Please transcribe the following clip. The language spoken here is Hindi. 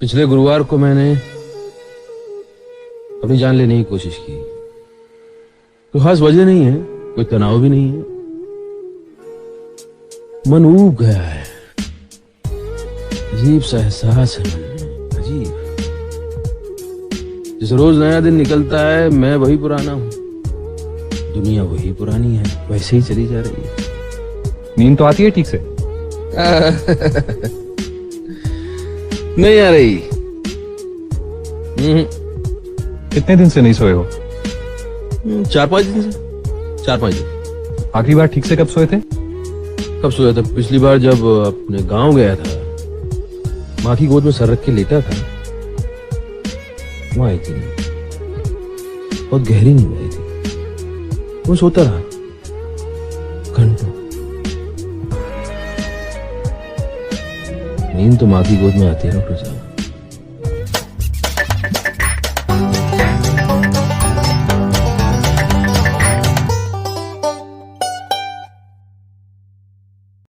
पिछले गुरुवार को मैंने अपनी जान लेने की कोशिश की। कोई खास वजह नहीं है, कोई तनाव भी नहीं है, मन ऊब गया है। अजीब सा एहसास है मन में, अजीब। जिस रोज नया दिन निकलता है मैं वही पुराना हूं, दुनिया वही पुरानी है, वैसे ही चली जा रही है। नींद तो आती है ठीक से? नहीं आ रही। कितने दिन से नहीं सोए हो? 4-5 दिन से। 4-5 दिन। आखिरी बार ठीक से कब सोए थे? कब सोया था? पिछली बार जब अपने गांव गया था, माँ की गोद में सर रख के लेटा था, वहां आई थी। बहुत गहरी नींद आई थी। वो सोता रहा घंटों। नींद तो माँ की गोद में आती है डॉक्टर साहब।